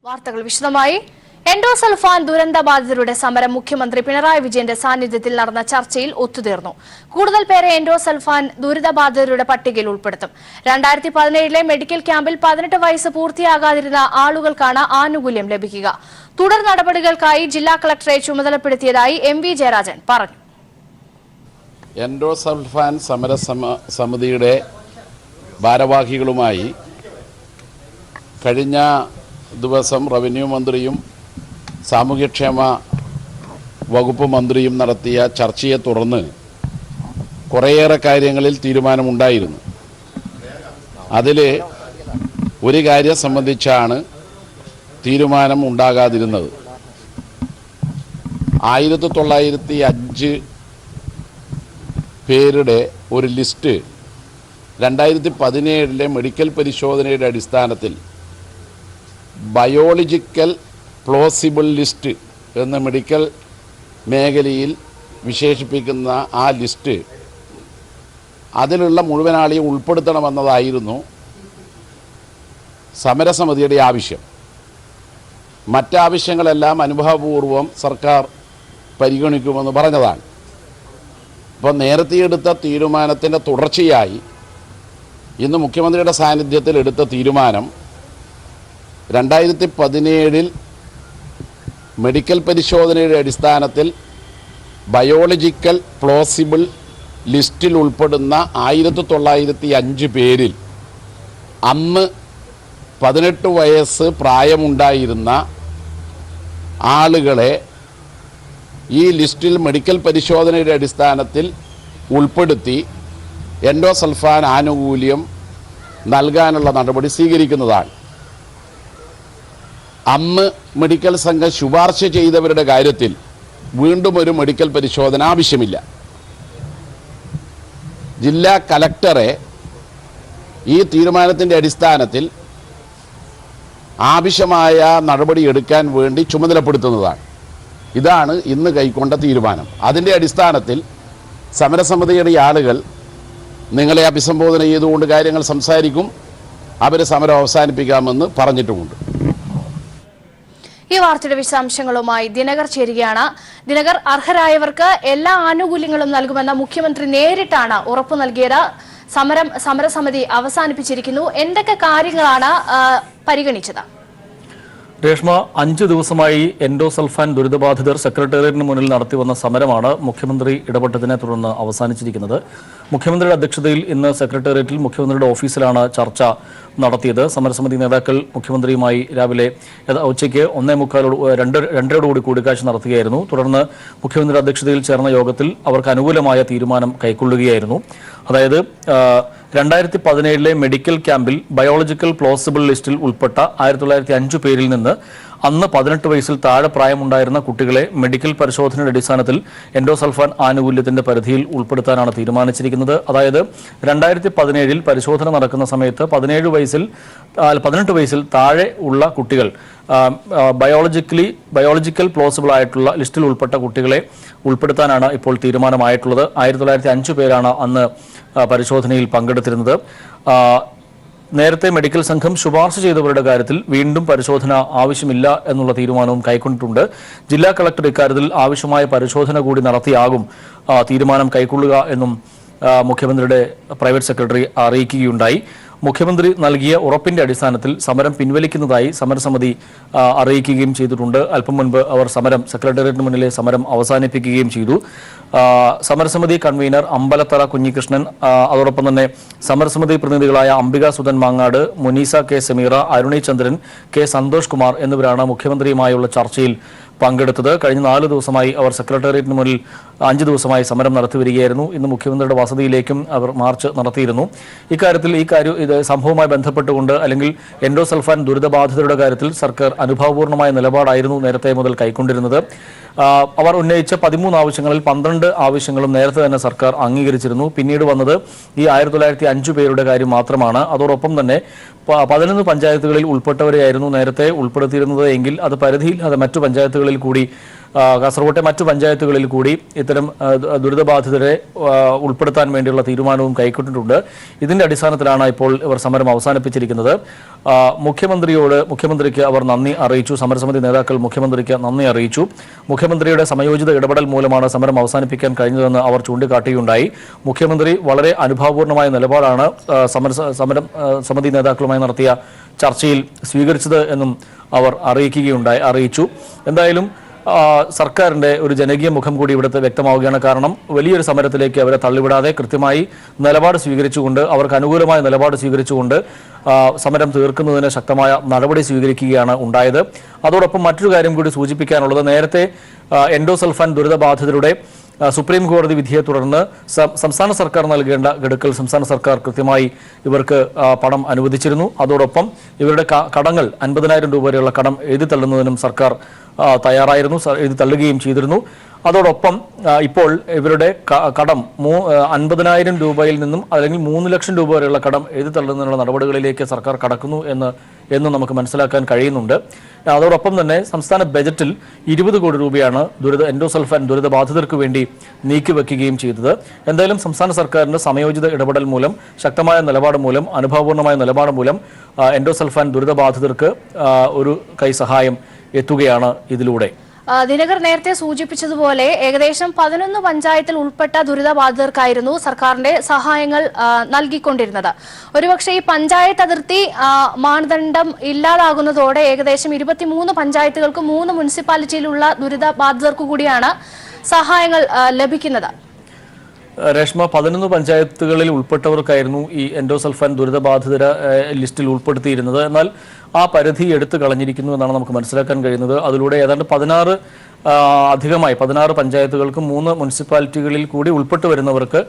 വാർത്തകൾ വിശദമായി. എൻഡോസൾഫാൻ ദുരന്തബാധിതരുടെ സമരം മുഖ്യമന്ത്രി പിണറായി വിജയന്റെ സാന്നിധ്യത്തിൽ നടന്ന ചർച്ചയിൽ ഒത്തുതീർന്നു. കൂടുതൽ പേരെ എൻഡോസൾഫാൻ ദുരിതബാധിതരുടെ പട്ടികയിൽ ഉൾപ്പെടുത്തും. 2017 മെഡിക്കൽ ക്യാമ്പിൽ 18 വയസ്സ് പൂർത്തിയാകാതിരുന്ന ആളുകൾക്കാണ് ആനുകൂല്യം ലഭിക്കുക. തുടർ നടപടികൾക്കായി ജില്ലാ കളക്ടറെ ചുമതലപ്പെടുത്തിയതായി എം.വി. ജയരാജൻ പറഞ്ഞു. എൻഡോസൾഫാൻ സമരസമിതിയുടെ ഭാരവാഹികളുമായി കഴിഞ്ഞ ദിവസം റവന്യൂ മന്ത്രിയും സാമൂഹ്യക്ഷേമ വകുപ്പ് മന്ത്രിയും നടത്തിയ ചർച്ചയെ തുടർന്ന് കുറേയേറെ കാര്യങ്ങളിൽ തീരുമാനമുണ്ടായിരുന്നു. അതിൽ ഒരു കാര്യം സംബന്ധിച്ചാണ് തീരുമാനം ഉണ്ടാകാതിരുന്നത്. 1905 പേരുടെ ഒരു ലിസ്റ്റ് 2017 മെഡിക്കൽ പരിശോധനയുടെ അടിസ്ഥാനത്തിൽ ബയോളജിക്കൽ പ്ലോസിബിൾ ലിസ്റ്റ് എന്ന മെഡിക്കൽ മേഖലയിൽ വിശേഷിപ്പിക്കുന്ന ആ ലിസ്റ്റ് അതിലുള്ള മുഴുവൻ ആളെയും ഉൾപ്പെടുത്തണമെന്നതായിരുന്നു സമരസമിതിയുടെ ആവശ്യം. മറ്റാവശ്യങ്ങളെല്ലാം അനുഭാവപൂർവം സർക്കാർ പരിഗണിക്കുമെന്ന് പറഞ്ഞതാണ്. അപ്പോൾ നേരത്തെ എടുത്ത തീരുമാനത്തിൻ്റെ തുടർച്ചയായി ഇന്ന് മുഖ്യമന്ത്രിയുടെ സാന്നിധ്യത്തിൽ എടുത്ത തീരുമാനം 2017 മെഡിക്കൽ പരിശോധനയുടെ അടിസ്ഥാനത്തിൽ ബയോളജിക്കൽ പ്ലോസിബിൾ ലിസ്റ്റിൽ ഉൾപ്പെടുന്ന 1905 പേരിൽ അന്ന് 18 വയസ്സ് പ്രായമുണ്ടായിരുന്ന ആളുകളെ ഈ ലിസ്റ്റിൽ മെഡിക്കൽ പരിശോധനയുടെ അടിസ്ഥാനത്തിൽ ഉൾപ്പെടുത്തി എൻഡോസൾഫാൻ ആനുകൂല്യം നൽകാനുള്ള നടപടി സ്വീകരിക്കുന്നതാണ്. അന്ന് മെഡിക്കൽ സംഘം ശുപാർശ ചെയ്തവരുടെ കാര്യത്തിൽ വീണ്ടും ഒരു മെഡിക്കൽ പരിശോധന ആവശ്യമില്ല. ജില്ലാ കലക്ടറെ ഈ തീരുമാനത്തിൻ്റെ അടിസ്ഥാനത്തിൽ ആവശ്യമായ നടപടി എടുക്കാൻ വേണ്ടി ചുമതലപ്പെടുത്തുന്നതാണ്. ഇതാണ് ഇന്ന് കൈക്കൊണ്ട തീരുമാനം. അതിൻ്റെ അടിസ്ഥാനത്തിൽ സമരസമിതിയുടെ ആളുകൾ നിങ്ങളെ അഭിസംബോധന ചെയ്തുകൊണ്ട് കാര്യങ്ങൾ സംസാരിക്കും. അവർ സമരം അവസാനിപ്പിക്കാമെന്ന് പറഞ്ഞിട്ടുമുണ്ട്. ഈ വാർത്തയുടെ വിശദാംശങ്ങളുമായി ദിനകർ ചേരുകയാണ്. ദിനകർ, അർഹരായവർക്ക് എല്ലാ ആനുകൂല്യങ്ങളും നൽകുമെന്ന മുഖ്യമന്ത്രി നേരിട്ടാണ് ഉറപ്പു നൽകിയത്. സമരസമിതി അവസാനിപ്പിച്ചിരിക്കുന്നു. എന്തൊക്കെ കാര്യങ്ങളാണ് പരിഗണിച്ചത്? രേഷ്മ, 5 ദിവസമായി എൻഡോസൾഫാൻ ദുരിതബാധിതർ സെക്രട്ടേറിയറ്റിന് മുന്നിൽ നടത്തിവന്ന സമരമാണ് മുഖ്യമന്ത്രി ഇടപെട്ടതിനെ തുടർന്ന് അവസാനിച്ചിരിക്കുന്നത്. മുഖ്യമന്ത്രിയുടെ അധ്യക്ഷതയിൽ ഇന്ന് സെക്രട്ടേറിയറ്റിൽ മുഖ്യമന്ത്രിയുടെ ഓഫീസിലാണ് ചർച്ച നടത്തിയത്. സമരസമിതി നേതാക്കൾ മുഖ്യമന്ത്രിയുമായി രാവിലെ ഉച്ചയ്ക്ക് 1:45-2:30 കൂടിക്കാഴ്ച നടത്തുകയായിരുന്നു. തുടർന്ന് മുഖ്യമന്ത്രിയുടെ അധ്യക്ഷതയിൽ ചേർന്ന യോഗത്തിൽ അവർക്ക് അനുകൂലമായ തീരുമാനം കൈക്കൊള്ളുകയായിരുന്നു. അതായത് 2017 മെഡിക്കൽ ക്യാമ്പിൽ ബയോളജിക്കൽ പ്ലോസിബിൾ ലിസ്റ്റിൽ ഉൾപ്പെട്ട 1905 പേരിൽ നിന്ന് അന്ന് 18 വയസ്സിൽ താഴെ പ്രായമുണ്ടായിരുന്ന കുട്ടികളെ മെഡിക്കൽ പരിശോധനയുടെ അടിസ്ഥാനത്തിൽ എൻഡോസൾഫാൻ ആനുകൂല്യത്തിന്റെ പരിധിയിൽ ഉൾപ്പെടുത്താനാണ് തീരുമാനിച്ചിരിക്കുന്നത്. അതായത് 2017 പരിശോധന നടക്കുന്ന സമയത്ത് 18 വയസ്സിൽ താഴെ ഉള്ള കുട്ടികൾ ബയോളജിക്കൽ പ്ലോസിബിൾ ആയിട്ടുള്ള ലിസ്റ്റിൽ ഉൾപ്പെട്ട കുട്ടികളെ ഉൾപ്പെടുത്താനാണ് ഇപ്പോൾ തീരുമാനമായിട്ടുള്ളത്. 1905 പേരാണ് അന്ന് പരിശോധനയിൽ പങ്കെടുത്തിരുന്നത്. നേരത്തെ മെഡിക്കൽ സംഘം ശുപാർശ ചെയ്തവരുടെ കാര്യത്തിൽ വീണ്ടും പരിശോധന ആവശ്യമില്ല എന്നുള്ള തീരുമാനവും കൈക്കൊണ്ടിട്ടുണ്ട്. ജില്ലാ കളക്ടർ ഇക്കാര്യത്തിൽ ആവശ്യമായ പരിശോധന കൂടി നടത്തിയാകും തീരുമാനം കൈക്കൊള്ളുക എന്നും മുഖ്യമന്ത്രിയുടെ പ്രൈവറ്റ് സെക്രട്ടറി അറിയിക്കുകയുണ്ടായി. മുഖ്യമന്ത്രി നൽകിയ ഉറപ്പിന്റെ അടിസ്ഥാനത്തിൽ സമരം പിൻവലിക്കുന്നതായി സമരസമിതി അറിയിക്കുകയും ചെയ്തിട്ടുണ്ട്. അല്പം മുൻപ് അവർ സെക്രട്ടേറിയറ്റിന് മുന്നിലെ സമരം അവസാനിപ്പിക്കുകയും ചെയ്തു. സമരസമിതി കൺവീനർ അമ്പലത്തറ കുഞ്ഞികൃഷ്ണൻ, അതോടൊപ്പം തന്നെ സമരസമിതി പ്രതിനിധികളായ അംബിക സുധൻ മാങ്ങാട്, മുനീസ കെ സമീറ, അരുണി ചന്ദ്രൻ, കെ സന്തോഷ് കുമാർ എന്നിവരാണ് മുഖ്യമന്ത്രിയുമായുള്ള ചർച്ചയിൽ പങ്കെടുത്തത്. കഴിഞ്ഞ 4 ദിവസമായി അവർ സെക്രട്ടേറിയറ്റിന് മുന്നിൽ 5 ദിവസമായി സമരം നടത്തി വരികയായിരുന്നു. ഇന്ന് മുഖ്യമന്ത്രിയുടെ വസതിയിലേക്കും അവർ മാർച്ച് നടത്തിയിരുന്നു. ഇത് സംഭവവുമായി ബന്ധപ്പെട്ടുകൊണ്ട് അല്ലെങ്കിൽ എൻഡോസൾഫാൻ ദുരിതബാധിതരുടെ കാര്യത്തിൽ സർക്കാർ അനുഭാവപൂർണമായ നിലപാടായിരുന്നു നേരത്തെ മുതൽ കൈക്കൊണ്ടിരുന്നത്. അവർ ഉന്നയിച്ച 13 ആവശ്യങ്ങളിൽ 12 ആവശ്യങ്ങളും നേരത്തെ തന്നെ സർക്കാർ അംഗീകരിച്ചിരുന്നു. പിന്നീട് വന്നത് ഈ 1905 പേരുടെ കാര്യം മാത്രമാണ്. അതോടൊപ്പം തന്നെ 11 പഞ്ചായത്തുകളിൽ ഉൾപ്പെട്ടവരെയായിരുന്നു നേരത്തെ ഉൾപ്പെടുത്തിയിരുന്നത് എങ്കിൽ അത് പരിധിയിൽ മറ്റു പഞ്ചായത്തുകളിൽ കൂടി കാസർകോട്ടെ മറ്റു പഞ്ചായത്തുകളിൽ കൂടി ഇത്തരം ദുരിതബാധിതരെ ഉൾപ്പെടുത്താൻ വേണ്ടിയുള്ള തീരുമാനവും കൈക്കൊണ്ടിട്ടുണ്ട്. ഇതിന്റെ അടിസ്ഥാനത്തിലാണ് ഇപ്പോൾ ഇവർ സമരം അവസാനിപ്പിച്ചിരിക്കുന്നത്. മുഖ്യമന്ത്രിക്ക് അവർ നന്ദി അറിയിച്ചു. സമരസമിതി നേതാക്കൾ മുഖ്യമന്ത്രിക്ക് നന്ദി അറിയിച്ചു. മുഖ്യമന്ത്രിയുടെ സമയോചിത ഇടപെടൽ മൂലമാണ് സമരം അവസാനിപ്പിക്കാൻ കഴിഞ്ഞതെന്ന് അവർ ചൂണ്ടിക്കാട്ടുകയുണ്ടായി. മുഖ്യമന്ത്രി വളരെ അനുഭാവപൂർണമായ നിലപാടാണ് സമിതി നേതാക്കളുമായി നടത്തിയ ചർച്ചയിൽ സ്വീകരിച്ചത് എന്നും അവർ അറിയിച്ചു. എന്തായാലും സർക്കാരിന്റെ ഒരു ജനകീയ മുഖം കൂടി ഇവിടുത്തെ വ്യക്തമാവുകയാണ്. കാരണം വലിയൊരു സമരത്തിലേക്ക് അവരെ തള്ളിവിടാതെ കൃത്യമായി നിലപാട് സ്വീകരിച്ചുകൊണ്ട്, അവർക്ക് അനുകൂലമായ നിലപാട് സ്വീകരിച്ചുകൊണ്ട് സമരം തീർക്കുന്നതിന് ശക്തമായ നടപടി സ്വീകരിക്കുകയാണ് ഉണ്ടായത്. അതോടൊപ്പം മറ്റൊരു കാര്യം കൂടി സൂചിപ്പിക്കാനുള്ളത്, നേരത്തെ എൻഡോസൾഫാൻ ദുരിതബാധിതരുടെ സുപ്രീം കോടതി വിധിയെ തുടർന്ന് സംസ്ഥാന സർക്കാർ നൽകേണ്ട ഗഡുക്കൾ സംസ്ഥാന സർക്കാർ കൃത്യമായി ഇവർക്ക് പണം അനുവദിച്ചിരുന്നു. അതോടൊപ്പം ഇവരുടെ കടങ്ങൾ 50,000 രൂപ വരെയുള്ള കടം എഴുതി തള്ളുന്നതിനും സർക്കാർ തയ്യാറായിരുന്നു, എഴുതി തള്ളുകയും ചെയ്തിരുന്നു. അതോടൊപ്പം ഇപ്പോൾ ഇവരുടെ കടം 50,000 രൂപയിൽ നിന്നും അല്ലെങ്കിൽ 3 ലക്ഷം രൂപ വരെയുള്ള കടം എഴുതി തള്ളുന്നതിനുള്ള നടപടികളിലേക്ക് സർക്കാർ കടക്കുന്നു എന്ന് നമുക്ക് മനസ്സിലാക്കാൻ കഴിയുന്നുണ്ട്. അതോടൊപ്പം തന്നെ സംസ്ഥാന ബജറ്റിൽ 20 കോടി രൂപയാണ് എൻഡോസൾഫാൻ ദുരിതബാധിതർക്ക് വേണ്ടി നീക്കിവെക്കുകയും ചെയ്തത്. എന്തായാലും സംസ്ഥാന സർക്കാരിന്റെ സമയോചിത ഇടപെടൽ മൂലം, ശക്തമായ നിലപാട് മൂലം, അനുഭാവപൂർണമായ നിലപാട് മൂലം എൻഡോസൾഫാൻ ദുരിതബാധിതർക്ക് ഒരു കൈസഹായം എത്തുകയാണ് ഇതിലൂടെ. ദിനകർ നേരത്തെ സൂചിപ്പിച്ചതുപോലെ ഏകദേശം 11 പഞ്ചായത്തിൽ ഉൾപ്പെട്ട ദുരിതബാധിതർക്കായിരുന്നു സർക്കാരിന്റെ സഹായങ്ങൾ നൽകിക്കൊണ്ടിരുന്നത്. ഒരുപക്ഷെ ഈ പഞ്ചായത്ത് അതിർത്തി മാനദണ്ഡം ഇല്ലാതാകുന്നതോടെ ഏകദേശം 23 പഞ്ചായത്തുകൾക്ക് 3 മുനിസിപ്പാലിറ്റിയിലുള്ള ദുരിതബാധിതർക്കു കൂടിയാണ് സഹായങ്ങൾ ലഭിക്കുന്നത്. രേഷ്മ, 11 പഞ്ചായത്തുകളിൽ ഉൾപ്പെട്ടവർക്കായിരുന്നു ഈ എൻഡോസൾഫാൻ ദുരിതബാധിതര ലിസ്റ്റിൽ ഉൾപ്പെടുത്തിയിരുന്നത്. എന്നാൽ ആ പരിധി എടുത്തു കളഞ്ഞിരിക്കുന്നു എന്നാണ് നമുക്ക് മനസ്സിലാക്കാൻ കഴിയുന്നത്. അതിലൂടെ ഏതാണ്ട് 16 പഞ്ചായത്തുകൾക്കും 3 മുനിസിപ്പാലിറ്റികളിൽ കൂടി ഉൾപ്പെട്ടു വരുന്നവർക്ക്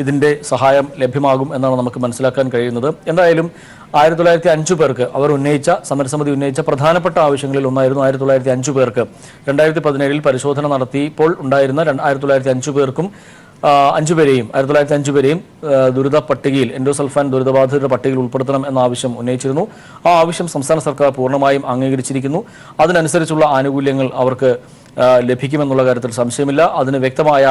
ഇതിന്റെ സഹായം ലഭ്യമാകും എന്നാണ് നമുക്ക് മനസ്സിലാക്കാൻ കഴിയുന്നത്. എന്തായാലും 1905 പേർക്ക് അവർ സമരസമിതി ഉന്നയിച്ച പ്രധാനപ്പെട്ട ആവശ്യങ്ങളിൽ ഒന്നായിരുന്നു 1905 പേർക്ക് 2017 പരിശോധന നടത്തിയപ്പോൾ ഉണ്ടായിരുന്ന 1905 പേർക്കും 1905 പേരെയും ദുരിത പട്ടികയിൽ, എൻഡോസൾഫാൻ ദുരിതബാധിതരുടെ പട്ടികയിൽ ഉൾപ്പെടുത്തണം എന്ന ആവശ്യം ഉന്നയിച്ചിരുന്നു. ആ ആവശ്യം സംസ്ഥാന സർക്കാർ പൂർണ്ണമായും അംഗീകരിച്ചിരിക്കുന്നു. അതിനനുസരിച്ചുള്ള ആനുകൂല്യങ്ങൾ അവർക്ക് ലഭിക്കുമെന്നുള്ള കാര്യത്തിൽ സംശയമില്ല. അതിന് വ്യക്തമായ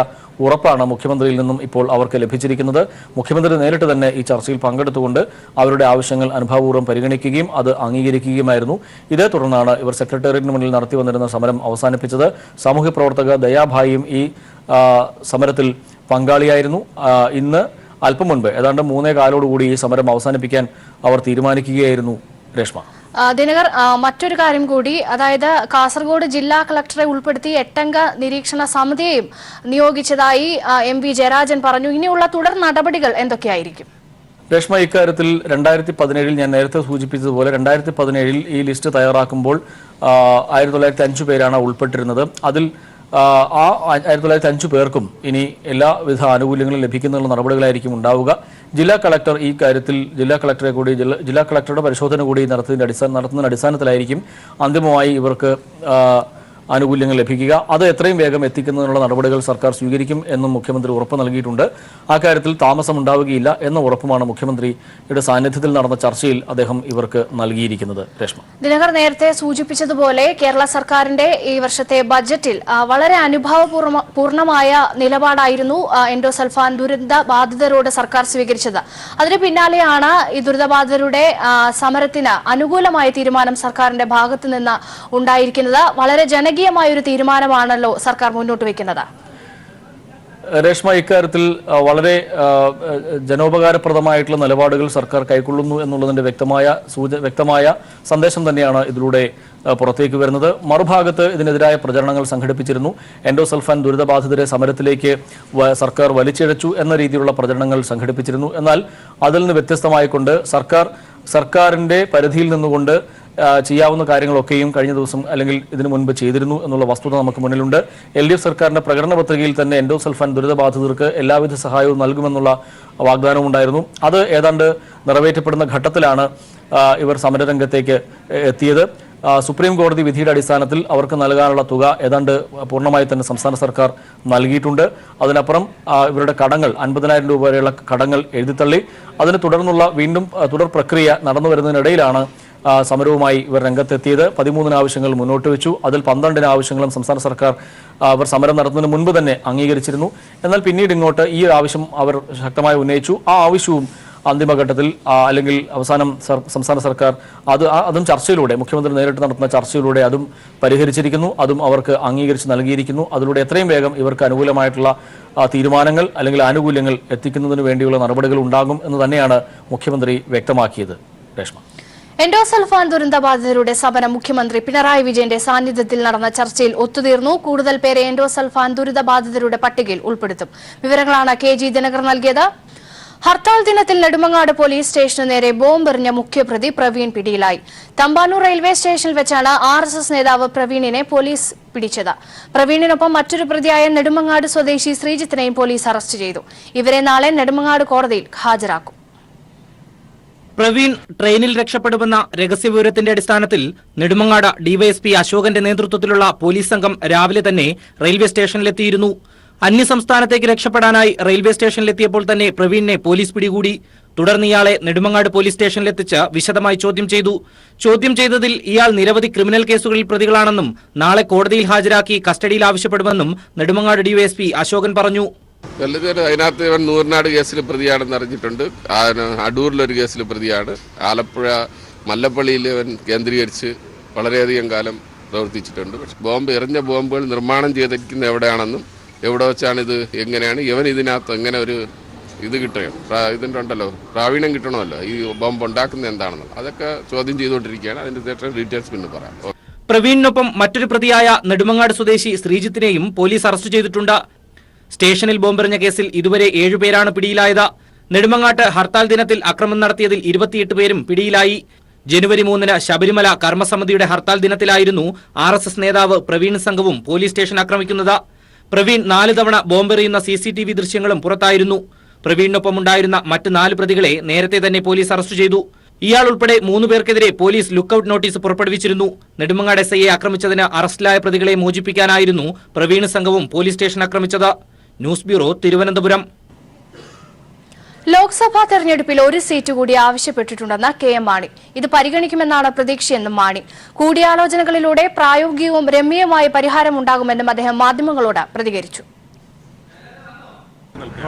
ഉറപ്പാണ് മുഖ്യമന്ത്രിയിൽ നിന്നും ഇപ്പോൾ അവർക്ക് ലഭിച്ചിരിക്കുന്നത്. മുഖ്യമന്ത്രി നേരിട്ട് തന്നെ ഈ ചർച്ചയിൽ പങ്കെടുത്തുകൊണ്ട് അവരുടെ ആവശ്യങ്ങൾ അനുഭാവപൂർവ്വം പരിഗണിക്കുകയും അത് അംഗീകരിക്കുകയുമായിരുന്നു. ഇതേ തുടർന്നാണ് ഇവർ സെക്രട്ടേറിയറ്റിന് മുന്നിൽ നടത്തി വന്നിരുന്ന സമരം അവസാനിപ്പിച്ചത്. സാമൂഹ്യ പ്രവർത്തക ദയാഭായിയും ഈ സമരത്തിൽ പങ്കാളിയായിരുന്നു. ഇന്ന് അല്പം മുൻപ് ഏതാണ്ട് 3:15 ഈ സമരം അവസാനിപ്പിക്കാൻ അവർ തീരുമാനിക്കുകയായിരുന്നു. രേഷ്മ, ദിനകർ, മറ്റൊരു കാര്യം കൂടി, അതായത് കാസർഗോഡ് ജില്ലാ കളക്ടറെ ഉൾപ്പെടുത്തി 8-അംഗ നിരീക്ഷണ സമിതിയെയും നിയോഗിച്ചതായി MP ജയരാജൻ പറഞ്ഞു. ഇനിയുള്ള തുടർ നടപടികൾ എന്തൊക്കെയായിരിക്കും? രേഷ്മ, ഇക്കാര്യത്തിൽ 2017 ഞാൻ നേരത്തെ സൂചിപ്പിച്ചതുപോലെ 2017 ഈ ലിസ്റ്റ് തയ്യാറാക്കുമ്പോൾ 1905 പേരാണ് ഉൾപ്പെട്ടിരുന്നത്. അതിൽ 1905 പേർക്കും ഇനി എല്ലാവിധ ആനുകൂല്യങ്ങളും ലഭിക്കുന്നതിനുള്ള നടപടികളായിരിക്കും ഉണ്ടാവുക. ജില്ലാ കളക്ടർ ഈ കാര്യത്തിൽ ജില്ലാ കളക്ടറുടെ പരിശോധന കൂടി നടത്തുന്നതിന്റെ അടിസ്ഥാനത്തിലായിരിക്കും അന്തിമമായി ഇവർക്ക് ആനുകൂല്യങ്ങൾ ലഭിക്കുക. അത് എത്രയും വേഗം എത്തിക്കുന്നതിനുള്ള നടപടികൾ സർക്കാർ സ്വീകരിക്കും എന്നും മുഖ്യമന്ത്രി ഉറപ്പ് നൽകിയിട്ടുണ്ട്. ആ കാര്യത്തിൽ താമസം ഉണ്ടാവുകയില്ല എന്ന ഉറപ്പുമാണ് മുഖ്യമന്ത്രിയുടെ സാന്നിധ്യത്തിൽ നടന്ന ചർച്ചയിൽ അദ്ദേഹം ഇവർക്ക് നൽകിയിരിക്കുന്നത്. രേഷ്മ, ദിനകർ നേരത്തെ സൂചിപ്പിച്ചതുപോലെ കേരള സർക്കാരിന്റെ ഈ വർഷത്തെ ബജറ്റിൽ വളരെ അനുഭാവപൂർണമായ നിലപാടായിരുന്നു എൻഡോസൾഫാൻ ദുരന്ത ബാധിതരോട് സർക്കാർ സ്വീകരിച്ചത്. അതിന് പിന്നാലെയാണ് ഈ ദുരിതബാധിതരുടെ സമരത്തിന് അനുകൂലമായ തീരുമാനം സർക്കാരിന്റെ ഭാഗത്തു നിന്ന് ഉണ്ടായിരിക്കുന്നത്. വളരെ ജനകീയമായ ഒരു തീരുമാനമാണല്ലോ സർക്കാർ മുന്നോട്ട് വെക്കുന്നത്. രേഷ്മ, ഇക്കാര്യത്തിൽ വളരെ ജനോപകാരപ്രദമായിട്ടുള്ള നിലപാടുകൾ സർക്കാർ കൈക്കൊള്ളുന്നു എന്നുള്ളതിന്റെ വ്യക്തമായ സന്ദേശം തന്നെയാണ് ഇതിലൂടെ പുറത്തേക്ക് വരുന്നത്. മറുഭാഗത്ത് ഇതിനെതിരായ പ്രചരണങ്ങൾ സംഘടിപ്പിച്ചിരുന്നു. എൻഡോസൾഫാൻ ദുരിതബാധിതരെ സമരത്തിലേക്ക് സർക്കാർ വലിച്ചിഴച്ചു എന്ന രീതിയിലുള്ള പ്രചരണങ്ങൾ സംഘടിപ്പിച്ചിരുന്നു. എന്നാൽ അതിൽ നിന്ന് വ്യത്യസ്തമായിക്കൊണ്ട് സർക്കാരിന്റെ പരിധിയിൽ നിന്നുകൊണ്ട് ചെയ്യാവുന്ന കാര്യങ്ങളൊക്കെയും കഴിഞ്ഞ ദിവസം അല്ലെങ്കിൽ ഇതിനു മുൻപ് ചെയ്തിരുന്നു എന്നുള്ള വസ്തുത നമുക്ക് മുന്നിലുണ്ട്. LDF സർക്കാരിന്റെ പ്രകടന പത്രികയിൽ തന്നെ എൻഡോസൾഫാൻ ദുരിതബാധിതർക്ക് എല്ലാവിധ സഹായവും നൽകുമെന്നുള്ള വാഗ്ദാനവും ഉണ്ടായിരുന്നു. അത് ഏതാണ്ട് നിറവേറ്റപ്പെടുന്ന ഘട്ടത്തിലാണ് ഇവർ സമരരംഗത്തേക്ക് എത്തിയത്. സുപ്രീം കോടതി വിധിയുടെ അടിസ്ഥാനത്തിൽ അവർക്ക് നൽകാനുള്ള തുക ഏതാണ്ട് പൂർണ്ണമായി തന്നെ സംസ്ഥാന സർക്കാർ നൽകിയിട്ടുണ്ട്. അതിനപ്പുറം ഇവരുടെ കടങ്ങൾ 50,000 രൂപ വരെയുള്ള കടങ്ങൾ എഴുതിത്തള്ളി. അതിനെ തുടർന്നുള്ള വീണ്ടും തുടർ പ്രക്രിയ നടന്നു വരുന്നതിനിടയിലാണ് സമരവുമായി ഇവർ രംഗത്തെത്തിയത്. 13 ആവശ്യങ്ങൾ മുന്നോട്ട് വെച്ചു. അതിൽ 12 ആവശ്യങ്ങളും സംസ്ഥാന സർക്കാർ അവർ സമരം നടത്തുന്നതിന് മുൻപ് തന്നെ അംഗീകരിച്ചിരുന്നു. എന്നാൽ പിന്നീട് ഇങ്ങോട്ട് ഈ ആവശ്യം അവർ ശക്തമായി ഉന്നയിച്ചു. ആ ആവശ്യവും അന്തിമഘട്ടത്തിൽ അല്ലെങ്കിൽ അവസാനം സംസ്ഥാന സർക്കാർ അതും ചർച്ചയിലൂടെ മുഖ്യമന്ത്രി നേരിട്ട് നടത്തുന്ന ചർച്ചയിലൂടെ അതും പരിഹരിച്ചിരിക്കുന്നു. അതും അവർക്ക് അംഗീകരിച്ച് നൽകിയിരിക്കുന്നു. അതിലൂടെ എത്രയും വേഗം ഇവർക്ക് അനുകൂലമായിട്ടുള്ള തീരുമാനങ്ങൾ അല്ലെങ്കിൽ ആനുകൂല്യങ്ങൾ എത്തിക്കുന്നതിന് വേണ്ടിയുള്ള നടപടികൾ ഉണ്ടാകും എന്ന് തന്നെയാണ് മുഖ്യമന്ത്രി വ്യക്തമാക്കിയത്. രേഷ്മ, എൻഡോസൾഫാൻ ദുരന്തബാധിതരുടെ സമരം മുഖ്യമന്ത്രി പിണറായി വിജയന്റെ സാന്നിധ്യത്തിൽ നടന്ന ചർച്ചയിൽ ഒത്തുതീർന്നു. കൂടുതൽ പേരെ എൻഡോസൾഫാൻ ദുരിതബാധിതരുടെ പട്ടികയിൽ ഉൾപ്പെടുത്തും. വിവരങ്ങളാണ് KG ദിനകർ നൽകിയത്. ഹർത്താൽ ദിനത്തിൽ നെടുമങ്ങാട് പോലീസ് സ്റ്റേഷനു നേരെ ബോംബെറിഞ്ഞ മുഖ്യപ്രതി പ്രവീൺ പിടിയിലായി. തമ്പാനൂർ റെയിൽവേ സ്റ്റേഷനിൽ വെച്ചാണ് RSS നേതാവ് പ്രവീണിനെ പോലീസ് പിടിച്ചത്. പ്രവീണിനൊപ്പം മറ്റൊരു പ്രതിയായ നെടുമങ്ങാട് സ്വദേശി ശ്രീജിത്തിനെയും പോലീസ് അറസ്റ്റ് ചെയ്തു. ഇവരെ നാളെ നെടുമങ്ങാട് കോടതിയിൽ ഹാജരാക്കും. പ്രവീൺ ട്രെയിനിൽ രക്ഷപ്പെടുമെന്ന രഹസ്യവിവരത്തിന്റെ അടിസ്ഥാനത്തിൽ നെടുമങ്ങാട് ഡിവൈഎസ്പി അശോകന്റെ നേതൃത്വത്തിലുള്ള പോലീസ് സംഘം രാവിലെ തന്നെ റെയിൽവേ സ്റ്റേഷനിലെത്തിയിരുന്നു. അന്യസംസ്ഥാനത്തേക്ക് രക്ഷപ്പെടാനായി റെയിൽവേ സ്റ്റേഷനിലെത്തിയപ്പോൾ തന്നെ പ്രവീണിനെ പോലീസ് പിടികൂടി. തുടർന്ന് ഇയാളെ നെടുമങ്ങാട് പോലീസ് സ്റ്റേഷനിലെത്തിച്ച് വിശദമായി ചോദ്യം ചെയ്തു. ചോദ്യം ചെയ്തതിൽ ഇയാൾ നിരവധി ക്രിമിനൽ കേസുകളിൽ പ്രതികളാണെന്നും നാളെ കോടതിയിൽ ഹാജരാക്കി കസ്റ്റഡിയിൽ ആവശ്യപ്പെടുമെന്നും നെടുമങ്ങാട് ഡിവൈഎസ്പി അശോകൻ പറഞ്ഞു. അതിനകത്ത് ഇവൻ നൂറിനാട് കേസിൽ പ്രതിയാണെന്ന് അറിഞ്ഞിട്ടുണ്ട്. അടൂരിലൊരു കേസിൽ പ്രതിയാണ്. ആലപ്പുഴ മല്ലപ്പള്ളിയിൽ ഇവൻ കേന്ദ്രീകരിച്ച് വളരെയധികം കാലം പ്രവർത്തിച്ചിട്ടുണ്ട്. പക്ഷെ എറിഞ്ഞ ബോംബുകൾ നിർമ്മാണം ചെയ്തിരിക്കുന്നത് എവിടെയാണെന്നും എവിടെ വെച്ചാണ് ഇത് എങ്ങനെയാണ് ഇവൻ ഇതിനകത്ത് എങ്ങനെ ഒരു ഇത് കിട്ടുകയും ഇതിൻ്റെ ഉണ്ടല്ലോ പ്രാവീണ്യം കിട്ടണമല്ലോ ഈ ബോംബ് ഉണ്ടാക്കുന്നത് എന്താണെന്ന് അതൊക്കെ ചോദ്യം ചെയ്തുകൊണ്ടിരിക്കുകയാണ്. അതിൻ്റെ ഡീറ്റെയിൽസ് പിന്നെ പറയാം. പ്രവീണിനൊപ്പം മറ്റൊരു പ്രതിയായ നെടുമങ്ങാട് സ്വദേശി ശ്രീജിത്തിനെയും പോലീസ് അറസ്റ്റ് ചെയ്തിട്ടുണ്ട്. സ്റ്റേഷനിൽ ബോംബെറിഞ്ഞ കേസിൽ ഇതുവരെ 7 പേരാണ് പിടിയിലായത്. നെടുമങ്ങാട്ട് ഹർത്താൽ ദിനത്തിൽ അക്രമം നടത്തിയതിൽ 28 പേരും പിടിയിലായി. ജനുവരി 3 ശബരിമല കർമ്മസമിതിയുടെ ഹർത്താൽ ദിനത്തിലായിരുന്നു RSS നേതാവ് പ്രവീൺ സംഘവും പോലീസ് സ്റ്റേഷൻ ആക്രമിക്കുന്നത്. പ്രവീൺ 4 തവണ ബോംബെറിയുന്ന CCTV ദൃശ്യങ്ങളും പുറത്തായിരുന്നു. പ്രവീണിനൊപ്പം ഉണ്ടായിരുന്ന മറ്റ് 4 പ്രതികളെ നേരത്തെ തന്നെ പോലീസ് അറസ്റ്റ് ചെയ്തു. ഇയാൾ ഉൾപ്പെടെ 3 പേർക്കെതിരെ പോലീസ് ലുക്കൌട്ട് നോട്ടീസ് പുറപ്പെടുവിച്ചിരുന്നു. നെടുമങ്ങാട് SIയെ ആക്രമിച്ചതിന് അറസ്റ്റിലായ പ്രതികളെ മോചിപ്പിക്കാനായിരുന്നു പ്രവീൺ സംഘവും പോലീസ് സ്റ്റേഷൻ ആക്രമിച്ചത്. News bureau, Thiruvananthapuram. ലോക്സഭാ തെരഞ്ഞെടുപ്പിൽ ഒരു സീറ്റ് കൂടി ആവശ്യപ്പെട്ടിട്ടുണ്ടെന്ന് KM മാണി. ഇത് പരിഗണിക്കുമെന്നാണ് പ്രതീക്ഷയെന്നും മാണി. കൂടിയാലോചനകളിലൂടെ പ്രായോഗികവും രമ്യവുമായ പരിഹാരമുണ്ടാകുമെന്നും അദ്ദേഹം മാധ്യമങ്ങളോട് പ്രതികരിച്ചു.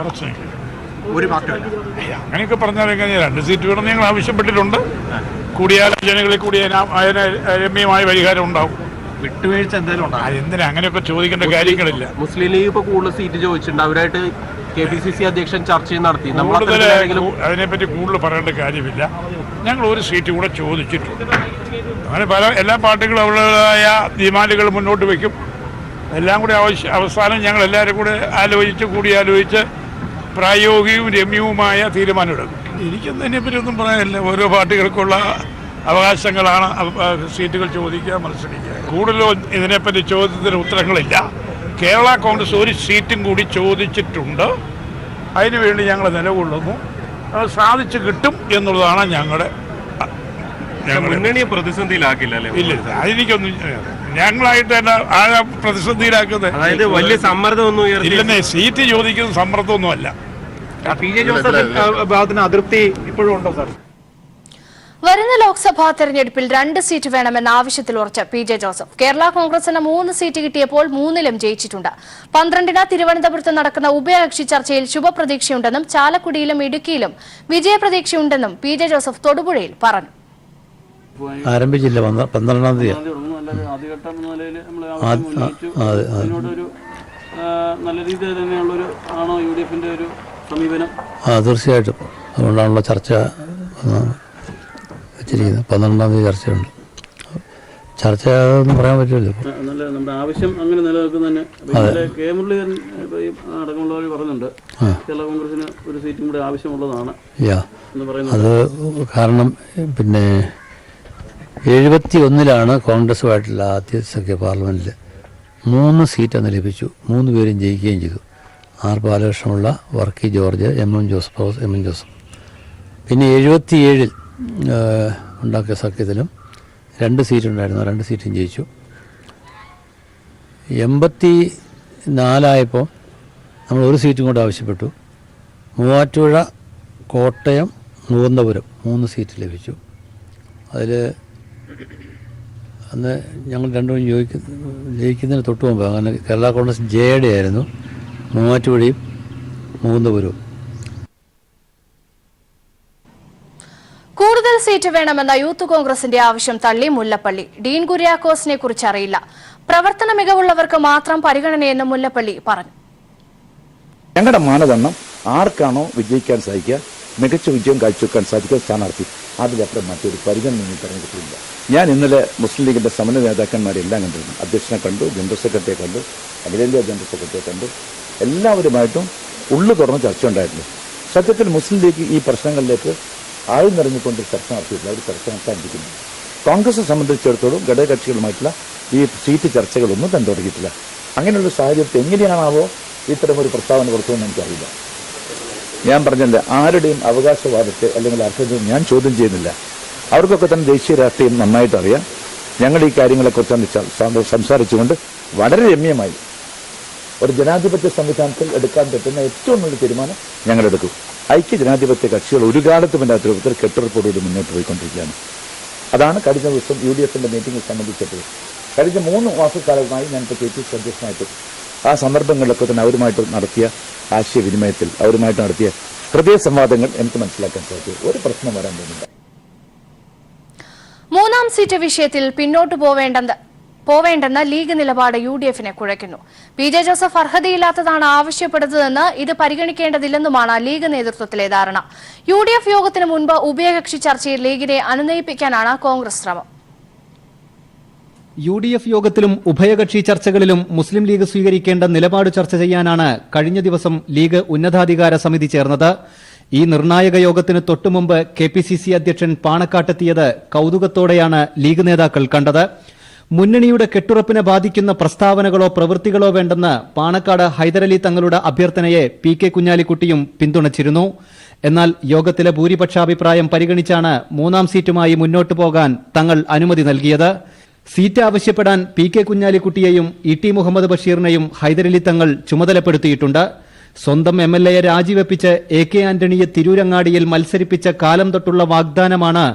അങ്ങനെയൊക്കെ പറഞ്ഞാൽ 2 സീറ്റ് വേണം ഞങ്ങൾ ആവശ്യപ്പെട്ടിട്ടുണ്ട്. കൂടിയാലോചനകളിൽ കൂടി രമ്യമായ പരിഹാരം ഉണ്ടാവും. വിട്ടുവീഴ്ച എന്തെങ്കിലും എന്തിനാ അങ്ങനെയൊക്കെ ചോദിക്കേണ്ട കാര്യങ്ങളില്ല. മുസ്ലിം ലീഗ് ഇപ്പോൾ കൂടുതൽ സീറ്റ് ചോദിച്ചിട്ടുണ്ട്. അവരായിട്ട് KPCC അധ്യക്ഷൻ ചർച്ച നടത്തി. അതിനെപ്പറ്റി കൂടുതൽ പറയേണ്ട കാര്യമില്ല. ഞങ്ങൾ ഒരു സീറ്റ് കൂടെ ചോദിച്ചിട്ടുണ്ട്. അങ്ങനെ എല്ലാ പാർട്ടികളും അവരുടേതായ ഡിമാൻഡുകൾ മുന്നോട്ട് വയ്ക്കും. എല്ലാം കൂടി അവസാനം ഞങ്ങൾ എല്ലാവരും കൂടെ കൂടിയാലോചിച്ച് പ്രായോഗികവും രമ്യവുമായ തീരുമാനമെടുക്കും. എനിക്കൊന്നും അതിനെപ്പറ്റി ഒന്നും പറയാനില്ല. ഓരോ പാർട്ടികൾക്കുള്ള അവകാശങ്ങളാണ് സീറ്റുകൾ ചോദിക്കുക, മത്സരിക്കുക. കൂടുതലും ഇതിനെപ്പറ്റി ചോദ്യത്തിന് ഉത്തരങ്ങളില്ല. കേരള കോൺഗ്രസ് ഒരു സീറ്റും കൂടി ചോദിച്ചിട്ടുണ്ട്. അതിനുവേണ്ടി ഞങ്ങൾ നിലകൊള്ളുന്നു. അത് സാധിച്ചു കിട്ടും എന്നുള്ളതാണ് ഞങ്ങളുടെ മുന്നണിയെ പ്രതിസന്ധിയിലാക്കില്ല. ഇല്ല, അതെനിക്കൊന്നും ഞങ്ങളായിട്ട് തന്നെ ആകെ പ്രതിസന്ധിയിലാക്കുന്നത്. അതായത് വലിയ സമ്മർദ്ദമൊന്നും ഇല്ലെന്നേ. സീറ്റ് ചോദിക്കുന്ന സമ്മർദ്ദമൊന്നുമല്ല. PJ ജോസഫ് ഭാഗത്തിന് അതൃപ്തി ഇപ്പോഴും ഉണ്ടോ സാർ? വരുന്ന ലോക്സഭാ തെരഞ്ഞെടുപ്പിൽ 2 സീറ്റ് വേണമെന്ന ആവശ്യത്തിൽ ഉറച്ച PJ ജോസഫ്. കേരള കോൺഗ്രസിന് 3 സീറ്റ് കിട്ടിയപ്പോൾ 3ലും ജയിച്ചിട്ടുണ്ട്. 12-ന് തിരുവനന്തപുരത്ത് നടക്കുന്ന ഉഭയകക്ഷി ചർച്ചയിൽ ശുഭപ്രതീക്ഷയുണ്ടെന്നും ചാലക്കുടിയിലും ഇടുക്കിയിലും വിജയപ്രതീക്ഷയുണ്ടെന്നും PJ ജോസഫ് തൊടുപുഴയിൽ പറഞ്ഞു. ആരംഭിച്ചില്ല, 12-ാം തീയതി. നല്ല രീതിയിൽ തന്നെയുള്ളൊരു ആണോ UDFന്റെ ഒരു സമീപനം? തീർച്ചയായിട്ടും. അതുകൊണ്ടാണല്ലോ ചർച്ച വെച്ചിരിക്കുന്നത്. 12-ാം തീയതി ചർച്ചയുണ്ട്. ചർച്ച ഒന്നും പറയാൻ പറ്റില്ല. നമ്മുടെ ആവശ്യം അങ്ങനെ നിലനിൽക്കുന്ന കെ മുരളീധരൻ അടക്കമുള്ളവർ പറയുന്നുണ്ട് കേരള കോൺഗ്രസിന് ഒരു സീറ്റും കൂടെ ആവശ്യമുള്ളതാണ് എന്ന് പറയുന്നത്. അത് കാരണം പിന്നെ 71-ലാണ് കോൺഗ്രസുമായിട്ടുള്ള ആദ്യ സഖ്യ പാർലമെൻറ്റിൽ 3 സീറ്റ് അന്ന് ലഭിച്ചു. 3 പേരും ജയിക്കുകയും ചെയ്തു. R Balakrishna Pillai, Varkey George, M N Joseph. പിന്നെ 77-ൽ ഉണ്ടാക്കിയ സഖ്യത്തിലും 2 സീറ്റുണ്ടായിരുന്നു. 2 സീറ്റും ജയിച്ചു. 84-ആയപ്പോൾ നമ്മൾ ഒരു സീറ്റും കൂടെ ആവശ്യപ്പെട്ടു. മൂവാറ്റുപുഴ, കോട്ടയം, തിരുവനന്തപുരം 3 സീറ്റ് ലഭിച്ചു. അതിൽ അന്ന് ഞങ്ങൾ രണ്ടും ജയിക്കുന്നതിന് തൊട്ട് മുമ്പ് അങ്ങനെ കേരള കോൺഗ്രസ് ജെയുടെ ആയിരുന്നു മൂവാറ്റുപുഴയും മുകുന്ദപുരവും. കൂടുതൽ സീറ്റ് വേണമെന്ന യൂത്ത് കോൺഗ്രസിന്റെ ആവശ്യം തള്ളി മുല്ലപ്പള്ളി. ഡീൻ കുര്യാക്കോസിനെ കുറിച്ച് അറിയില്ല, പ്രവർത്തന മികവുള്ളവർക്ക് മാത്രം പരിഗണനയെന്ന് മുല്ലപ്പള്ളി പറഞ്ഞു. ഞങ്ങളുടെ മാനദണ്ഡം ആർക്കാണോ വിജയിക്കാൻ സാധിക്കുക, മികച്ച വിജയം കാഴ്ചവെക്കാൻ സാധിക്കുക സ്ഥാനാർത്ഥി, അതിലപ്പുറം മറ്റൊരു പരിഗണനയും തെരഞ്ഞെടുപ്പില്ല. ഞാൻ ഇന്നലെ മുസ്ലിം ലീഗിന്റെ സമന്വയ നേതാക്കന്മാരെ എല്ലാം കണ്ടിരുന്നു. അധ്യക്ഷനെ കണ്ടു, ജനറൽ സെക്രട്ടറിയെ കണ്ടു, അഖിലേന്ത്യാ ജനറൽ സെക്രട്ടറിയെ കണ്ടു. എല്ലാവരുമായിട്ടും ഉള്ളു തുറന്ന് ചർച്ച ഉണ്ടായിരുന്നു. സത്യത്തിൽ മുസ്ലിം ലീഗ് ഈ പ്രശ്നങ്ങളിലേക്ക് ആഴ്ന്നിറങ്ങിക്കൊണ്ട് ചർച്ച നടത്തിയിട്ടില്ല, അവർ ചർച്ച നടത്താനിരിക്കുന്നു. കോൺഗ്രസിനെ സംബന്ധിച്ചിടത്തോളം ഘടകകക്ഷികളുമായിട്ടുള്ള ഈ സീറ്റ് ചർച്ചകളൊന്നും തന്നെ തുടങ്ങിയിട്ടില്ല. അങ്ങനെയുള്ള സാഹചര്യത്തിൽ എങ്ങനെയാണാവോ ഇത്തരമൊരു പ്രസ്താവന കൊടുത്തതെന്ന് എനിക്കറിയില്ല. ഞാൻ പറഞ്ഞില്ല, ആരുടെയും അവകാശവാദത്തെ അല്ലെങ്കിൽ അർത്ഥത്തെ ഞാൻ ചോദ്യം ചെയ്യുന്നില്ല. അവർക്കൊക്കെ തന്നെ ദേശീയ രാഷ്ട്രീയം നന്നായിട്ട് അറിയാം. ഞങ്ങൾ ഈ കാര്യങ്ങളെക്കുറിച്ച് സംസാരിച്ചുകൊണ്ട് വളരെ രമ്യമായി ഒരു ജനാധിപത്യ സംവിധാനത്തിൽ എടുക്കാൻ പറ്റുന്ന ഏറ്റവും നല്ല തീരുമാനം ഞങ്ങളെടുക്കും. ഐക്യ ജനാധിപത്യ കക്ഷികൾ ഒരു കാലത്തും എൻ്റെ രൂപത്തിൽ കെട്ടുറപ്പോടുകൂടി മുന്നോട്ട് പോയിക്കൊണ്ടിരിക്കുകയാണ്. അതാണ് കഴിഞ്ഞ ദിവസം UDFന്റെ മീറ്റിംഗിൽ സംബന്ധിച്ചപ്പോൾ കഴിഞ്ഞ 3 മാസക്കാലമായി ഞാനിപ്പോൾ KPCC അധ്യക്ഷനായിട്ടും ആ സന്ദർഭങ്ങളിലൊക്കെ തന്നെ അവരുമായിട്ട് നടത്തിയ ആശയവിനിമയത്തിൽ അവരുമായിട്ട് നടത്തിയ ഹൃദയ സംവാദങ്ങൾ എനിക്ക് മനസ്സിലാക്കാൻ സാധിക്കും. ഒരു പ്രശ്നം വരാൻ പോകുന്നില്ല. 3ാം സീറ്റ് വിഷയത്തിൽ പിന്നോട്ട് പോവേണ്ടെന്ന ലീഗ് നിലപാട് UDFനെ കുഴയ്ക്കുന്നു. PJ ജോസഫ് അർഹതയില്ലാത്തതാണ് ആവശ്യപ്പെടുന്നതെന്ന് ഇത് പരിഗണിക്കേണ്ടതില്ലെന്നുമാണ് ലീഗ് നേതൃത്വത്തിലെ ധാരണ. UDF യോഗത്തിന് മുൻപ് ഉഭയകക്ഷി ചർച്ചയിൽ ലീഗിനെ അനുനയിപ്പിക്കാനാണ് കോൺഗ്രസ് ശ്രമം. UDF യോഗത്തിലും ഉഭയകക്ഷി ചർച്ചകളിലും മുസ്ലിം ലീഗ് സ്വീകരിക്കേണ്ട നിലപാട് ചർച്ച ചെയ്യാനാണ് കഴിഞ്ഞ ദിവസം ലീഗ് ഉന്നതാധികാര സമിതി ചേർന്നത്. ഈ നിർണായക യോഗത്തിന് തൊട്ടുമുമ്പ് KPCC അധ്യക്ഷൻ പാണക്കാട്ടെത്തിയത് കൗതുകത്തോടെയാണ് ലീഗ് നേതാക്കൾ കണ്ടത്. മുന്നണിയുടെ കെട്ടുറപ്പിനെ ബാധിക്കുന്ന പ്രസ്താവനകളോ പ്രവൃത്തികളോ വേണ്ടെന്ന് പാണക്കാട് ഹൈദരലി തങ്ങളുടെ അഭ്യർത്ഥനയെ PK കുഞ്ഞാലിക്കുട്ടിയും പിന്തുണച്ചിരുന്നു. എന്നാൽ യോഗത്തിലെ ഭൂരിപക്ഷാഭിപ്രായം പരിഗണിച്ചാണ് 3ാം സീറ്റുമായി മുന്നോട്ടു പോകാൻ തങ്ങൾ അനുമതി നൽകിയത്. സീറ്റ് ആവശ്യപ്പെടാൻ PK കുഞ്ഞാലിക്കുട്ടിയെയും ET മുഹമ്മദ് ബഷീറിനെയും ഹൈദരലി തങ്ങൾ ചുമതലപ്പെടുത്തിയിട്ടുണ്ട്. സ്വന്തം MLAയെ രാജിവെപ്പിച്ച് AK ആന്റണിയെ തിരൂരങ്ങാടിയിൽ മത്സരിപ്പിച്ച കാലം തൊട്ടുള്ള വാഗ്ദാനമാണ്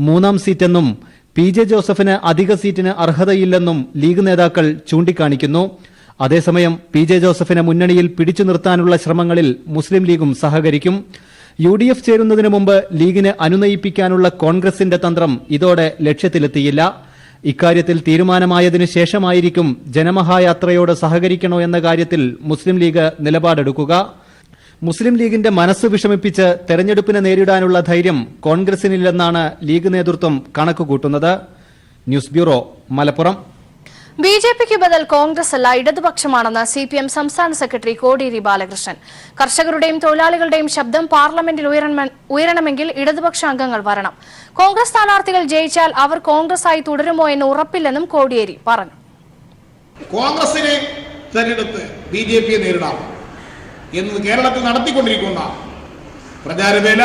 3ാം സീറ്റെന്നും PJ ജോസഫിന് അധിക സീറ്റിന് അർഹതയില്ലെന്നും ലീഗ് നേതാക്കൾ ചൂണ്ടിക്കാണിക്കുന്നു. അതേസമയം PJ ജോസഫിനെ മുന്നണിയിൽ പിടിച്ചു നിർത്താനുള്ള ശ്രമങ്ങളിൽ മുസ്ലിം ലീഗും സഹകരിക്കും. UDF ചേരുന്നതിന് മുമ്പ് ലീഗിനെ അനുനയിപ്പിക്കാനുള്ള കോൺഗ്രസിന്റെ തന്ത്രം ഇതോടെ ലക്ഷ്യത്തിലെത്തിയില്ല. ഇക്കാര്യത്തിൽ തീരുമാനമായതിനു ശേഷമായിരിക്കും ജനമഹായാത്രയോട് സഹകരിക്കണോ എന്ന കാര്യത്തിൽ മുസ്ലിം ലീഗ് നിലപാടെടുക്കുക. മുസ്ലിം ലീഗിന്റെ മനസ്സ് വിഷമിപ്പിച്ച് തെരഞ്ഞെടുപ്പിനെ നേരിടാനുള്ള ധൈര്യം കോൺഗ്രസിനില്ലെന്നാണ് ലീഗ് നേതൃത്വം കണക്കുകൂട്ടുന്നത്. News bureau, Malappuram. BJPക്ക് ബദൽ കോൺഗ്രസ് അല്ല ഇടതുപക്ഷമാണെന്ന് CPM സംസ്ഥാന സെക്രട്ടറി കോടിയേരി ബാലകൃഷ്ണൻ. കർഷകരുടെയും തൊഴിലാളികളുടെയും ശബ്ദം പാർലമെന്റിൽ ഉയരണമെങ്കിൽ ഇടതുപക്ഷ അംഗങ്ങൾ വരണം. കോൺഗ്രസ് സ്ഥാനാർത്ഥികൾ ജയിച്ചാൽ അവർ കോൺഗ്രസായി തുടരുമോ എന്ന് ഉറപ്പില്ലെന്നും കോടിയേരി പറഞ്ഞു. കോൺഗ്രസിനെ തെരഞ്ഞെടുത്ത് BJPയെ നേരിടാം എന്ന് കേരളത്തിൽ നടത്തിക്കൊണ്ടിരിക്കുന്ന പ്രചാരവേല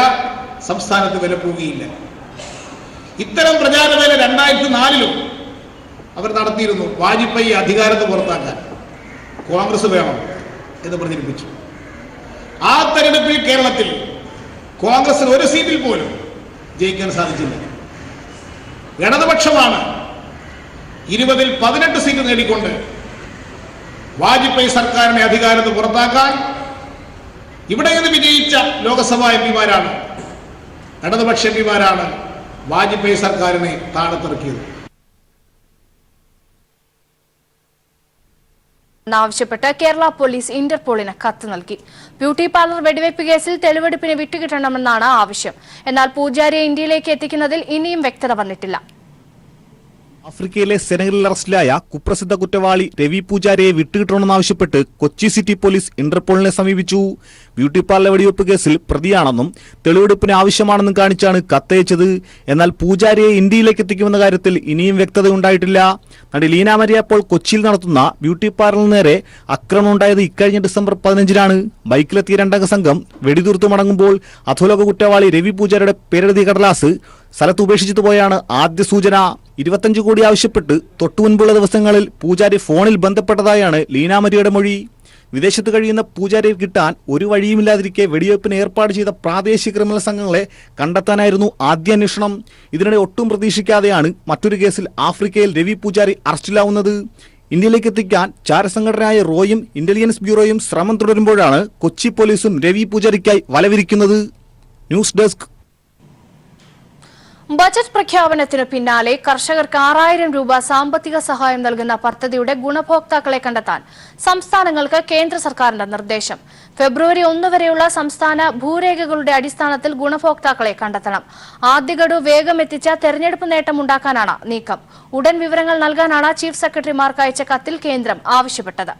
സംസ്ഥാനത്ത് വിലപ്പോവുകയില്ല. ഇത്തരം പ്രചാരവേല 2004-ലും അവർ നടത്തിയിരുന്നു. വാജ്പേയി അധികാരത്തെ പുറത്താക്കാൻ കോൺഗ്രസ് വേണം എന്ന് പ്രചരിപ്പിച്ചു. ആ തെരഞ്ഞെടുപ്പിൽ കേരളത്തിൽ കോൺഗ്രസിന് ഒരു സീറ്റിൽ പോലും ജയിക്കാൻ സാധിച്ചില്ല. ഇടതുപക്ഷമാണ് 20-ൽ 18 സീറ്റ് നേടിക്കൊണ്ട് വാജ്പേയി സർക്കാരിനെ അധികാരത്തെ പുറത്താക്കാൻ ഇവിടെ നിന്ന് വിജയിച്ച ലോക്സഭാ MP-മാരാണ്, ഇടതുപക്ഷ MP-മാരാണ് വാജ്പേയി സർക്കാരിനെ താഴത്തിറക്കിയത്. ആവശ്യപ്പെട്ട് കേരള പോലീസ് ഇന്റർപോളിന് കത്ത് നൽകി. ബ്യൂട്ടി പാർലർ വെടിവെപ്പ് കേസിൽ തെളിവെടുപ്പിന് വിട്ടുകിട്ടണമെന്നാണ് ആവശ്യം. എന്നാൽ പൂജാരിയെ ഇന്ത്യയിലേക്ക് എത്തിക്കുന്നതിൽ ഇനിയും വ്യക്തത വന്നിട്ടില്ല. ആഫ്രിക്കയിലെ സെനഗലിൽ അറസ്റ്റിലായ കുപ്രസിദ്ധ കുറ്റവാളി രവി പൂജാരിയെ വിട്ടുകിട്ടണമെന്നാവശ്യപ്പെട്ട് കൊച്ചി സിറ്റി പോലീസ് ഇന്റർപോളിനെ സമീപിച്ചു. ബ്യൂട്ടി പാർലർ വെടിവെപ്പ് കേസിൽ പ്രതിയാണെന്നും തെളിവെടുപ്പിന് ആവശ്യമാണെന്നും കാണിച്ചാണ് കത്തയച്ചത്. എന്നാൽ പൂജാരിയെ ഇന്ത്യയിലേക്ക് എത്തിക്കുമെന്ന കാര്യത്തിൽ ഇനിയും വ്യക്തതയുണ്ടായിട്ടില്ല. നടി ലീന മരിയ പോൾ കൊച്ചിയിൽ നടത്തുന്ന ബ്യൂട്ടി പാർലറിന് നേരെ ആക്രമണം ഉണ്ടായത് ഇക്കഴിഞ്ഞ ഡിസംബർ 15-നാണ്. ബൈക്കിലെത്തിയ 2-അംഗ സംഘം വെടിതീർത്തു മടങ്ങുമ്പോൾ അധോലോക കുറ്റവാളി രവി പൂജാരിയുടെ പേരെഴുതിയ കടലാസ് സ്ഥലത്ത് ഉപേക്ഷിച്ചിട്ട് പോയാണ് ആദ്യ സൂചന. 25 കോടി ആവശ്യപ്പെട്ട് തൊട്ടുമുൻപുള്ള ദിവസങ്ങളിൽ പൂജാരി ഫോണിൽ ബന്ധപ്പെട്ടതായാണ് ലീന മരിയയുടെ മൊഴി. വിദേശത്ത് കഴിയുന്ന പൂജാരിയെ കിട്ടാൻ ഒരു വഴിയുമില്ലാതിരിക്കെ വെടിവയ്പ്പിന് ഏർപ്പാട് ചെയ്ത പ്രാദേശിക ക്രിമിനൽ സംഘങ്ങളെ കണ്ടെത്താനായിരുന്നു ആദ്യ അന്വേഷണം. ഇതിനിടെ ഒട്ടും പ്രതീക്ഷിക്കാതെയാണ് മറ്റൊരു കേസിൽ ആഫ്രിക്കയിൽ രവി പൂജാരി അറസ്റ്റിലാവുന്നത്. ഇന്ത്യയിലേക്ക് എത്തിക്കാൻ ചാരസംഘടനയായ റോയും ഇന്റലിജൻസ് ബ്യൂറോയും ശ്രമം തുടരുമ്പോഴാണ് കൊച്ചി പോലീസും രവി പൂജാരിക്കായി വലവിരിക്കുന്നത്. News desk. ബജറ്റ് പ്രഖ്യാപനത്തിനു പിന്നാലെ കർഷകർക്ക് 6000 രൂപ സാമ്പത്തിക സഹായം നൽകുന്ന പദ്ധതിയുടെ ഗുണഭോക്താക്കളെ കണ്ടെത്താൻ സംസ്ഥാനങ്ങൾക്ക് കേന്ദ്ര സർക്കാരിന്റെ നിർദ്ദേശം. ഫെബ്രുവരി 1 വരെയുള്ള സംസ്ഥാന ഭൂരേഖകളുടെ അടിസ്ഥാനത്തിൽ ഗുണഭോക്താക്കളെ കണ്ടെത്തണം. ആദ്യ ഗഡു വേഗം എത്തിച്ച തെരഞ്ഞെടുപ്പ് നേട്ടമുണ്ടാക്കാനാണ് നീക്കം. ഉടൻ വിവരങ്ങൾ നൽകാനാണ് ചീഫ് സെക്രട്ടറിമാർക്ക് അയച്ച കത്തിൽ കേന്ദ്രം ആവശ്യപ്പെട്ടത്.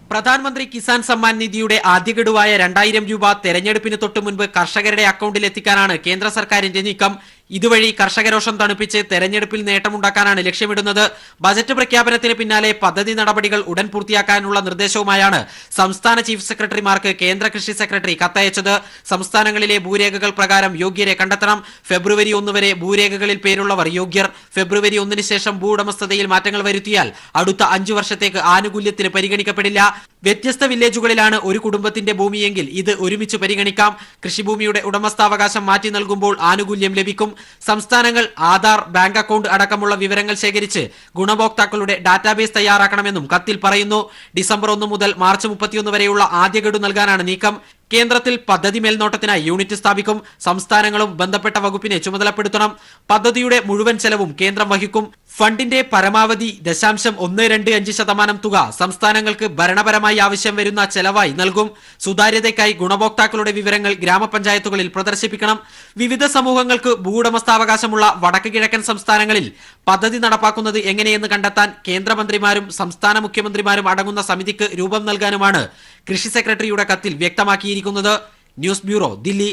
പ്രധാനമന്ത്രി കിസാൻ സമ്മാൻ നിധിയുടെ ആദ്യ ഗഡുവായ 2000 രൂപ തെരഞ്ഞെടുപ്പിന് തൊട്ടു മുൻപ് കർഷകരുടെ അക്കൗണ്ടിൽ എത്തിക്കാനാണ് കേന്ദ്ര സർക്കാരിന്റെ നീക്കം. ഇതുവഴി കർഷകരോഷം തണുപ്പിച്ച് തെരഞ്ഞെടുപ്പിൽ നേട്ടമുണ്ടാക്കാനാണ് ലക്ഷ്യമിടുന്നത്. ബജറ്റ് പ്രഖ്യാപനത്തിന് പിന്നാലെ പദ്ധതി നടപടികൾ ഉടൻ പൂർത്തിയാക്കാനുള്ള നിർദ്ദേശവുമായാണ് സംസ്ഥാന ചീഫ് സെക്രട്ടറിമാർക്ക് കേന്ദ്ര കൃഷി സെക്രട്ടറി കത്തയച്ചത്. സംസ്ഥാനങ്ങളിലെ ഭൂരേഖകൾ പ്രകാരം യോഗ്യരെ കണ്ടെത്തണം. ഫെബ്രുവരി 1 വരെ ഭൂരേഖകളിൽ പേരുള്ളവർ യോഗ്യർ. ഫെബ്രുവരി 1 ശേഷം ഭൂവുടമസ്ഥതയിൽ മാറ്റങ്ങൾ വരുത്തിയാൽ അടുത്ത 5 വർഷത്തേക്ക് ആനുകൂല്യത്തിന് പരിഗണിക്കപ്പെടില്ല. വ്യത്യസ്ത വില്ലേജുകളിലാണ് ഒരു കുടുംബത്തിന്റെ ഭൂമിയെങ്കിൽ ഇത് ഒരുമിച്ച് പരിഗണിക്കാം. കൃഷിഭൂമിയുടെ ഉടമസ്ഥാവകാശം മാറ്റി നൽകുമ്പോൾ ആനുകൂല്യം ലഭിക്കും. സംസ്ഥാനങ്ങൾ ആധാർ, ബാങ്ക് അക്കൗണ്ട് അടക്കമുള്ള വിവരങ്ങൾ ശേഖരിച്ച് ഗുണഭോക്താക്കളുടെ ഡാറ്റാബേസ് തയ്യാറാക്കണമെന്നും കത്തിൽ പറയുന്നു. ഡിസംബർ 1 മുതൽ മാർച്ച് 31 വരെയുള്ള ആദ്യ ഗഡു നൽകാനാണ് നീക്കം. കേന്ദ്രത്തിൽ പദ്ധതി മേൽനോട്ടത്തിനായി യൂണിറ്റ് സ്ഥാപിക്കും. സംസ്ഥാനങ്ങളും ബന്ധപ്പെട്ട വകുപ്പിനെ ചുമതലപ്പെടുത്തണം. പദ്ധതിയുടെ മുഴുവൻ ചെലവും കേന്ദ്രം വഹിക്കും. ഫണ്ടിന്റെ പരമാവധി 0.125% തുക സംസ്ഥാനങ്ങൾക്ക് ഭരണപരമായി ആവശ്യം വരുന്ന ചെലവായി നൽകും. സുതാര്യതയ്ക്കായി ഗുണഭോക്താക്കളുടെ വിവരങ്ങൾ ഗ്രാമപഞ്ചായത്തുകളിൽ പ്രദർശിപ്പിക്കണം. വിവിധ സമൂഹങ്ങൾക്ക് ഭൂവുടമസ്ഥാവകാശമുള്ള വടക്ക് കിഴക്കൻ സംസ്ഥാനങ്ങളിൽ പദ്ധതി നടപ്പാക്കുന്നത് എങ്ങനെയെന്ന് കണ്ടെത്താൻ കേന്ദ്രമന്ത്രിമാരും സംസ്ഥാന മുഖ്യമന്ത്രിമാരും അടങ്ങുന്ന സമിതിക്ക് രൂപം നൽകാനുമാണ് കൃഷി സെക്രട്ടറിയുടെ കത്തിൽ വ്യക്തമാക്കിയിരിക്കുന്നത്. News bureau, Delhi.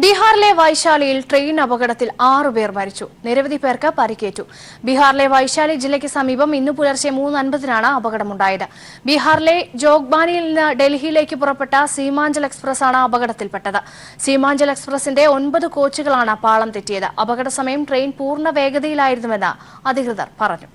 ബീഹാറിലെ വൈശാലിയിൽ ട്രെയിൻ അപകടത്തിൽ 6 പേർ മരിച്ചു. നിരവധി പേർക്ക് പരിക്കേറ്റു. ബീഹാറിലെ വൈശാലി ജില്ലയ്ക്ക് സമീപം ഇന്ന് പുലർച്ചെ 3:50-നാണ് അപകടമുണ്ടായത്. ബീഹാറിലെ ജോഗ്ബാനിയിൽ നിന്ന് ഡൽഹിയിലേക്ക് പുറപ്പെട്ട സീമാഞ്ചൽ എക്സ്പ്രസ് ആണ് അപകടത്തിൽപ്പെട്ടത്. സീമാഞ്ചൽ എക്സ്പ്രസിന്റെ 9 കോച്ചുകളാണ് പാളം തെറ്റിയത്. അപകട സമയം ട്രെയിൻ പൂർണ്ണ വേഗതയിലായിരുന്നുവെന്ന് അധികൃതർ പറഞ്ഞു.